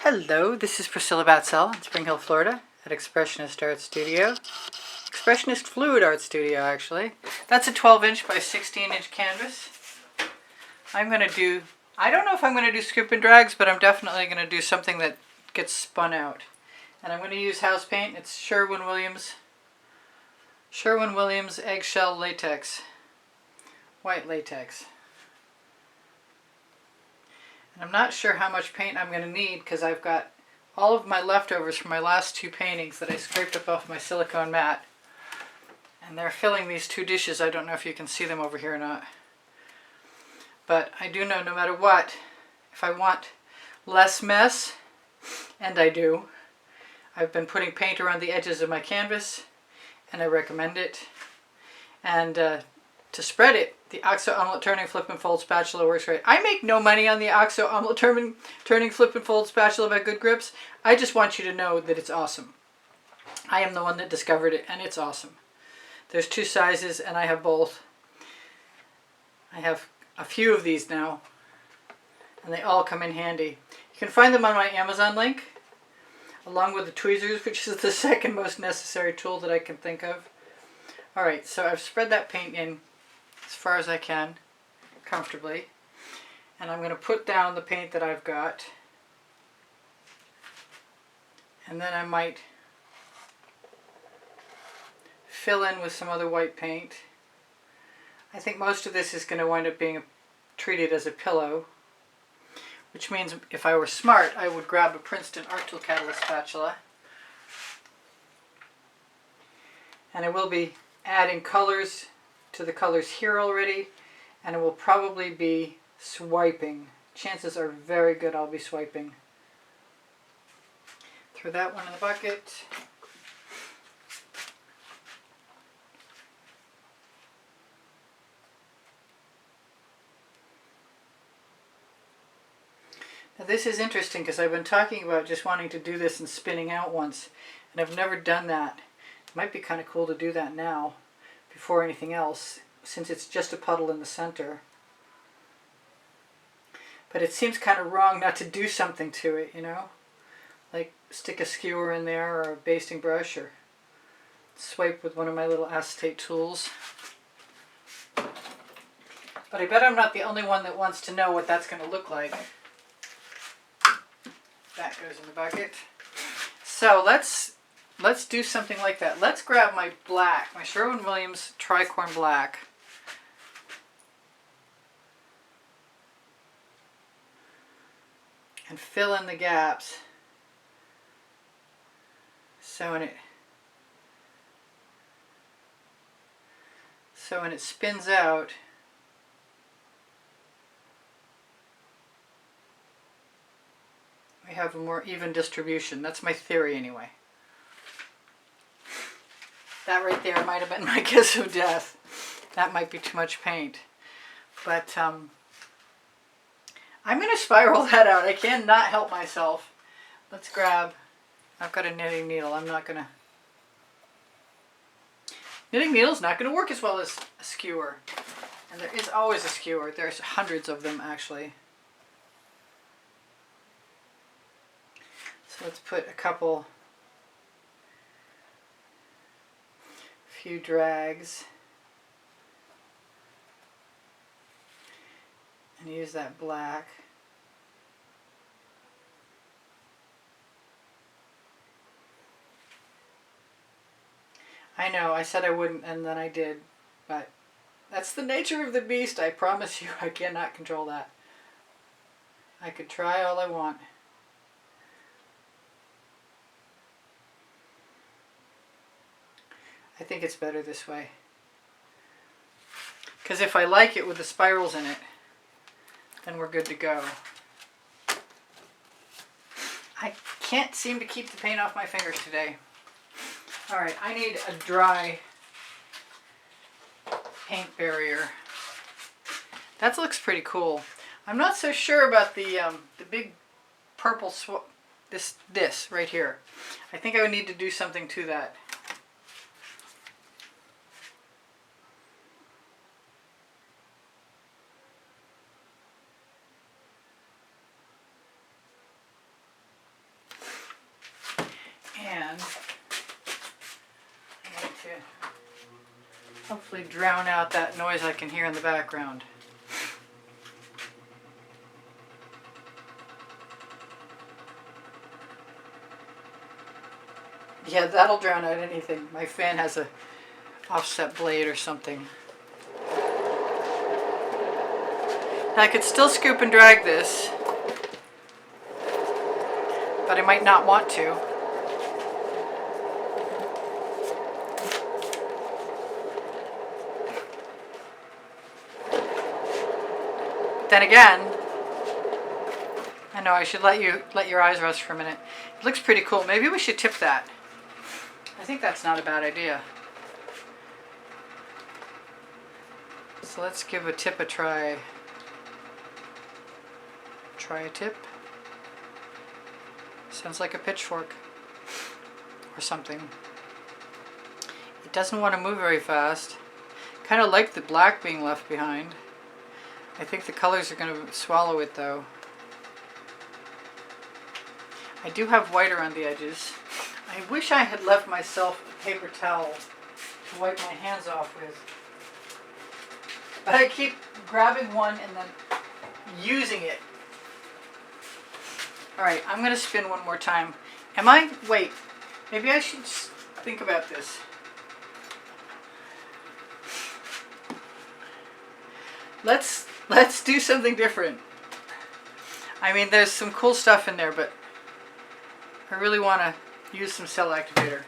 Hello, this is Priscilla Batzell in Spring Hill, Florida at Expressionist Art Studio. Expressionist Fluid Art Studio, actually. That's a 12-inch by 16-inch canvas. I'm going to do, I don't know if I'm going to do scoop and drags, but I'm definitely going to do something that gets spun out. And I'm going to use house paint. It's Sherwin Williams eggshell latex, white latex. And I'm not sure how much paint I'm going to need because I've got all of my leftovers from my last two paintings that I scraped up off my silicone mat. And they're filling these two dishes. I don't know if you can see them over here or not. But I do know no matter what, if I want less mess, and I do, I've been putting paint around the edges of my canvas, and I recommend it. And to spread it, the OXO omelet turning flip and fold spatula works great. I make no money on the OXO omelet turning flip and fold spatula by Good Grips. I just want you to know that it's awesome. I am the one that discovered it, and it's awesome. There's two sizes, and I have both. I have a few of these now, and they all come in handy. You can find them on my Amazon link, along with the tweezers, which is the second most necessary tool that I can think of. Alright, so I've spread that paint in as far as I can, comfortably. And I'm going to put down the paint that I've got. And then I might fill in with some other white paint. I think most of this is going to wind up being treated as a pillow, which means if I were smart, I would grab a Princeton Art Tool Catalyst spatula. And I will be adding colors to the colors here already, and it will probably be swiping. Chances are very good I'll be swiping. Throw that one in the bucket. Now this is interesting because I've been talking about just wanting to do this and spinning out once, and I've never done that. It might be kind of cool to do that now before anything else, since it's just a puddle in the center. But it seems kind of wrong not to do something to it, you know? Like stick a skewer in there or a basting brush or swipe with one of my little acetate tools. But I bet I'm not the only one that wants to know what that's going to look like. That goes in the bucket. So let's do something like that. Let's grab my black, my Sherwin Williams Tricorn Black. And fill in the gaps. So when it spins out, we have a more even distribution. That's my theory anyway. That right there might have been my kiss of death. That might be too much paint. But I'm going to spiral that out. I cannot help myself. Let's grab, I've got a knitting needle. I'm not going to, knitting needle's not going to work as well as a skewer. And there is always a skewer. There's hundreds of them actually. So let's put a few drags and use that black. I know, I said I wouldn't and then I did, but that's the nature of the beast. I promise you I cannot control that. I could try all I want. I think it's better this way. Because if I like it with the spirals in it, then we're good to go. I can't seem to keep the paint off my fingers today. Alright, I need a dry paint barrier. That looks pretty cool. I'm not so sure about the big purple this right here. I think I would need to do something to that. hopefully drown out that noise I can hear in the background. Yeah, that'll drown out anything. My fan has a offset blade or something. Now I could still scoop and drag this, but I might not want to. Then again, I know I should let your eyes rest for a minute. It looks pretty cool. Maybe we should tip that. I think that's not a bad idea. So let's give a tip a try. Try a tip. Sounds like a pitchfork or something. It doesn't want to move very fast. Kind of like the black being left behind. I think the colors are going to swallow it though. I do have white around the edges. I wish I had left myself a paper towel to wipe my hands off with. But I keep grabbing one and then using it. Alright, I'm going to spin one more time. Wait, maybe I should think about this. Let's do something different. I mean, there's some cool stuff in there, but I really want to use some cell activator.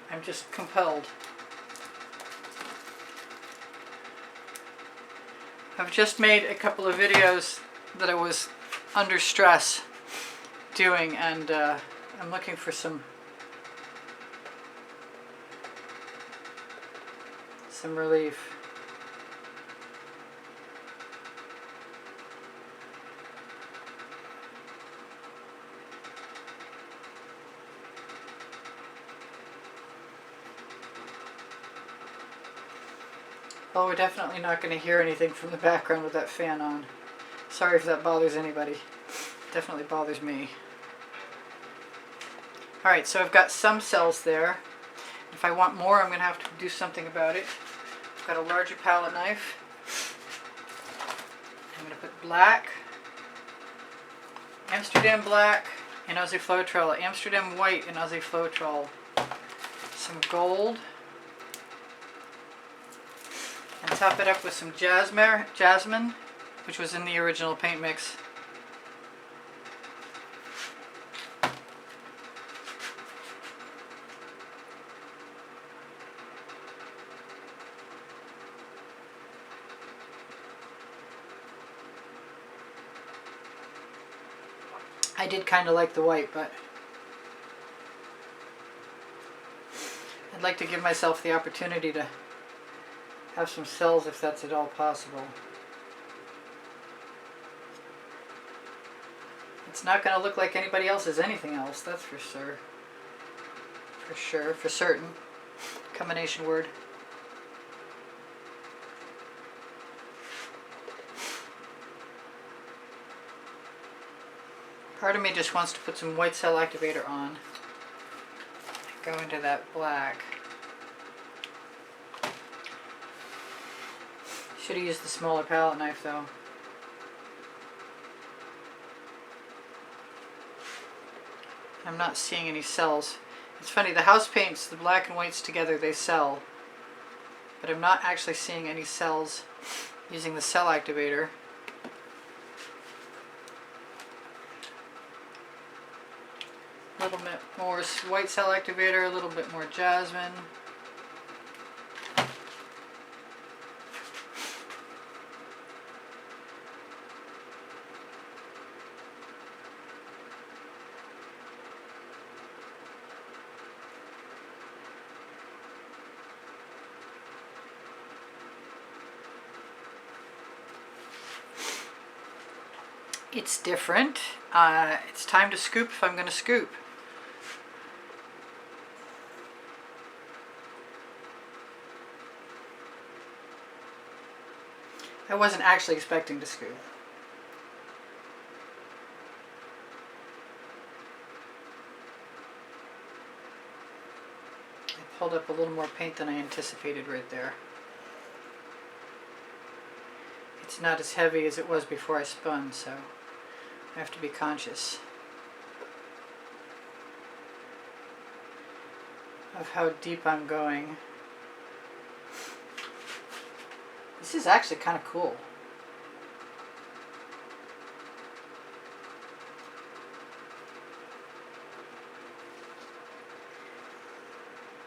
I'm just compelled. I've just made a couple of videos that I was under stress doing, and I'm looking for some relief. Well, we're definitely not going to hear anything from the background with that fan on. Sorry if that bothers anybody. Definitely bothers me. Alright, so I've got some cells there. If I want more, I'm going to have to do something about it. I've got a larger palette knife. I'm going to put black, Amsterdam black in Aussie Floetrol, Amsterdam white in Aussie Floetrol, some gold, and top it up with some Jasmine, which was in the original paint mix. I did kind of like the white, but I'd like to give myself the opportunity to have some cells if that's at all possible. It's not going to look like anybody else's anything else, that's for sure. For certain. Combination word. Part of me just wants to put some white cell activator on. Go into that black. Should have used the smaller palette knife though. I'm not seeing any cells. It's funny, the house paints, the black and whites together, they sell. But I'm not actually seeing any cells using the cell activator. A little bit more white cell activator, a little bit more Jasmine. It's different. It's time to scoop if I'm going to scoop. I wasn't actually expecting to scoop. I pulled up a little more paint than I anticipated right there. it's not as heavy as it was before I spun, so I have to be conscious of how deep I'm going. This is actually kind of cool.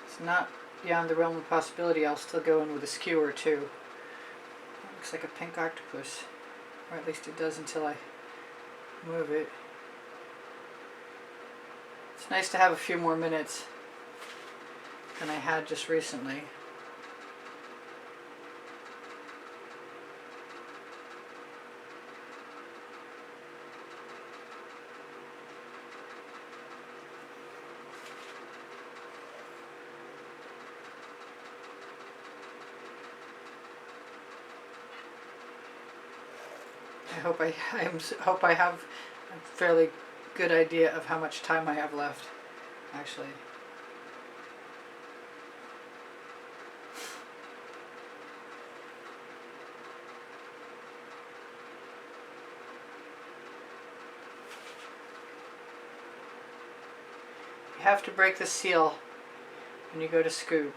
It's not beyond the realm of possibility I'll still go in with a skewer too. It looks like a pink octopus, or at least it does until I move it. It's nice to have a few more minutes than I had just recently. I hope I have a fairly good idea of how much time I have left, actually. You have to break the seal when you go to scoop.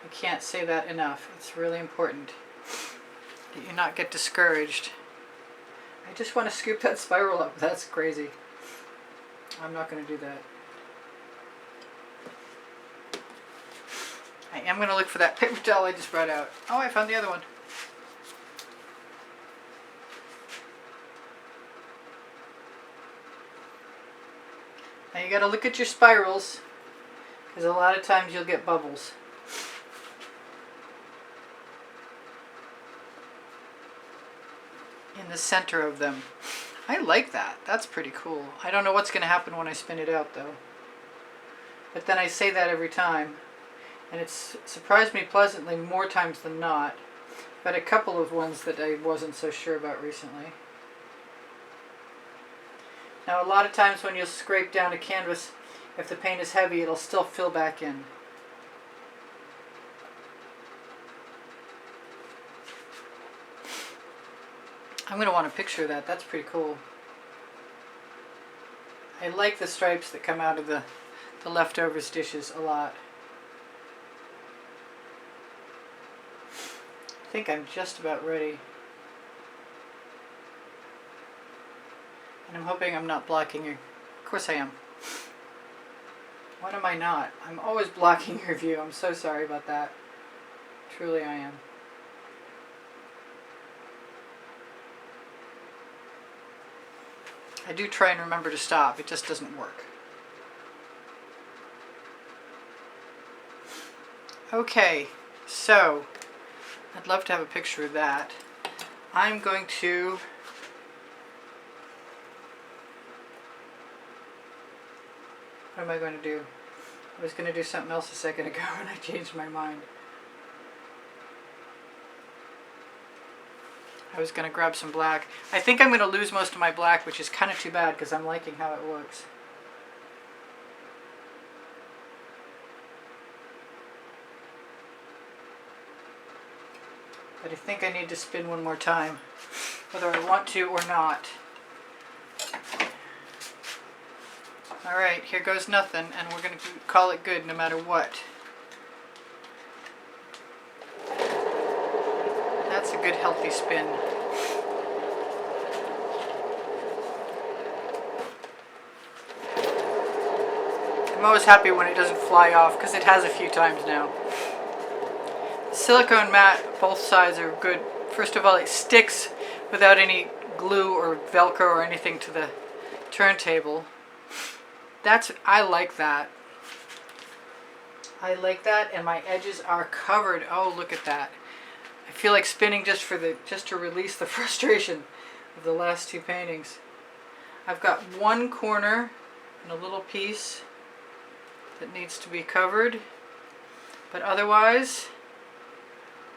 I can't say that enough. It's really important that you not get discouraged. I just want to scoop that spiral up. That's crazy. I'm not going to do that. I am going to look for that paper towel I just brought out. Oh, I found the other one. Now you got to look at your spirals, because a lot of times you'll get bubbles. In the center of them. I like that. That's pretty cool. I don't know what's going to happen when I spin it out though. But then I say that every time. And it's surprised me pleasantly more times than not. But a couple of ones that I wasn't so sure about recently. Now a lot of times when you'll scrape down a canvas, if the paint is heavy, it'll still fill back in. I'm going to want a picture of that. That's pretty cool. I like the stripes that come out of the leftovers dishes a lot. I think I'm just about ready. And I'm hoping I'm not blocking you. Of course I am. When am I not? I'm always blocking your view. I'm so sorry about that. Truly I am. I do try and remember to stop. It just doesn't work. Okay, so I'd love to have a picture of that. I'm going to what am I going to do? I was going to do something else a second ago and I changed my mind. I was going to grab some black. I think I'm going to lose most of my black, which is kind of too bad because I'm liking how it looks. But I think I need to spin one more time, whether I want to or not. Alright, here goes nothing, and we're going to call it good no matter what. That's a good healthy spin. I'm always happy when it doesn't fly off, because it has a few times now. The silicone mat, both sides are good. First of all, it sticks without any glue or Velcro or anything to the turntable. I like that. I like that, and my edges are covered. Oh, look at that. I feel like spinning just to release the frustration of the last two paintings. I've got one corner and a little piece that needs to be covered, but otherwise,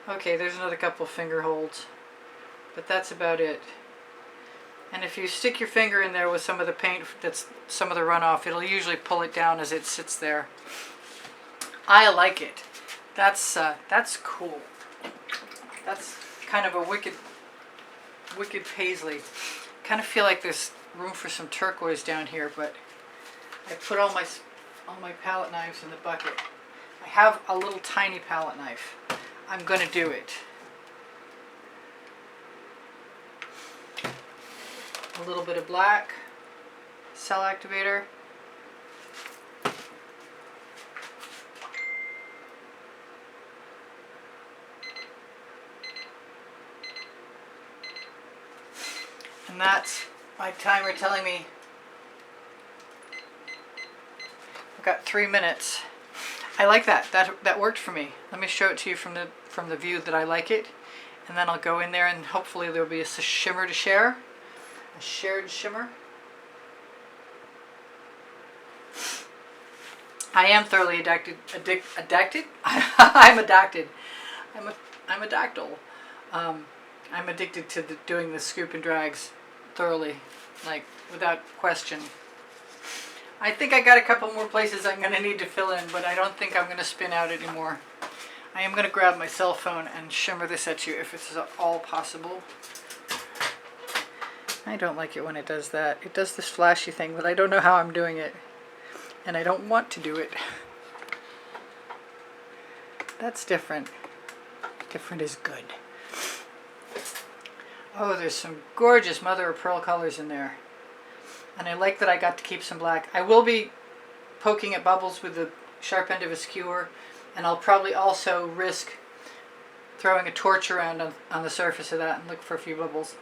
okay, there's another couple finger holds, but that's about it. And if you stick your finger in there with some of the paint, that's some of the runoff, it'll usually pull it down as it sits there. I like it. That's cool. kind of a wicked paisley. Kind of feel like there's room for some turquoise down here, but I put all my palette knives in the bucket. I have a little tiny palette knife. I'm going to do it. A little bit of black, cell activator. And that's my timer telling me I've got 3 minutes. I like that. That worked for me. Let me show it to you from the view that I like it, and then I'll go in there and hopefully there'll be a shimmer to share, a shared shimmer. I am thoroughly addicted. I'm addicted. I'm a dactyl. I'm addicted to doing the scoop and drags thoroughly, like without question. I think I got a couple more places I'm going to need to fill in, but I don't think I'm going to spin out anymore. I am going to grab my cell phone and shimmer this at you if it's at all possible. I don't like it when it does that. It does this flashy thing, but I don't know how I'm doing it. And I don't want to do it. That's different. Different is good. Oh, there's some gorgeous mother of pearl colors in there. And I like that I got to keep some black. I will be poking at bubbles with the sharp end of a skewer, and I'll probably also risk throwing a torch around on the surface of that and look for a few bubbles.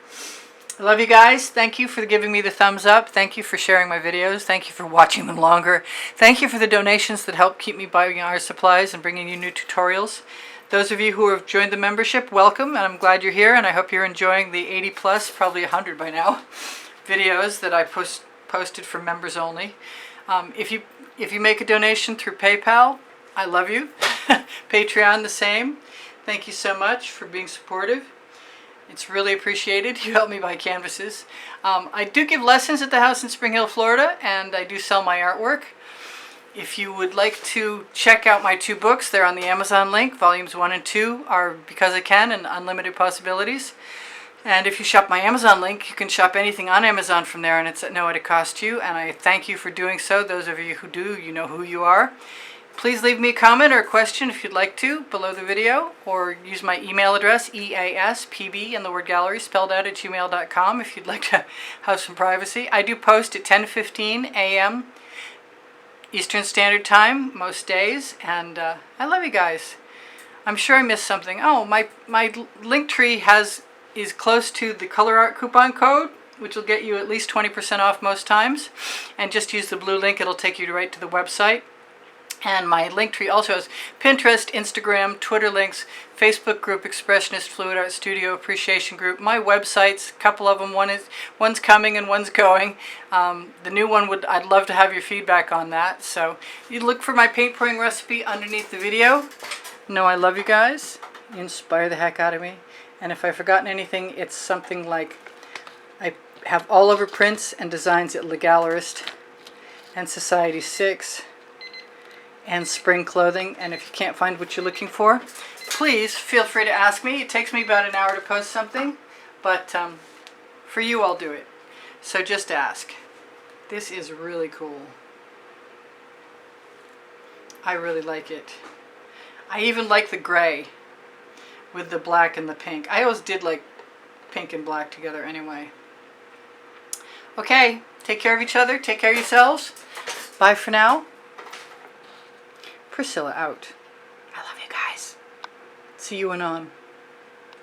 I love you guys. Thank you for giving me the thumbs up. Thank you for sharing my videos. Thank you for watching them longer. Thank you for the donations that help keep me buying art supplies and bringing you new tutorials. Those of you who have joined the membership, welcome, and I'm glad you're here, and I hope you're enjoying the 80 plus, probably 100 by now, videos that I posted for members only. If you make a donation through PayPal, I love you. Patreon the same. Thank you so much for being supportive. It's really appreciated. You help me buy canvases. I do give lessons at the house in Spring Hill, Florida, and I do sell my artwork. If you would like to check out my 2 books, they're on the Amazon link. Volumes 1 and 2 are Because I Can and Unlimited Possibilities. And if you shop my Amazon link, you can shop anything on Amazon from there, and it's at no added cost to you. And I thank you for doing so. Those of you who do, you know who you are. Please leave me a comment or a question if you'd like to below the video, or use my email address, easpb in the word gallery, spelled out at gmail.com if you'd like to have some privacy. I do post at 10:15 a.m. Eastern Standard Time most days, and I love you guys. I'm sure I missed something. Oh, my link tree is close to the Colourarte coupon code, which will get you at least 20% off most times. And just use the blue link, it'll take you right to the website. And my link tree also has Pinterest, Instagram, Twitter links, Facebook group, Expressionist Fluid Art Studio Appreciation Group, my websites, a couple of them, one's coming and one's going. The new one, I'd love to have your feedback on that. So you look for my paint pouring recipe underneath the video. Know I love you guys. You inspire the heck out of me. And if I've forgotten anything, it's something like I have all over prints and designs at Le Gallerist and Society 6. And spring clothing, and if you can't find what you're looking for, please feel free to ask me. It takes me about an hour to post something, but for you I'll do it. So just ask. This is really cool. I really like it. I even like the gray with the black and the pink. I always did like pink and black together anyway. Okay, take care of each other, take care of yourselves. Bye for now. Priscilla out. I love you guys. See you anon.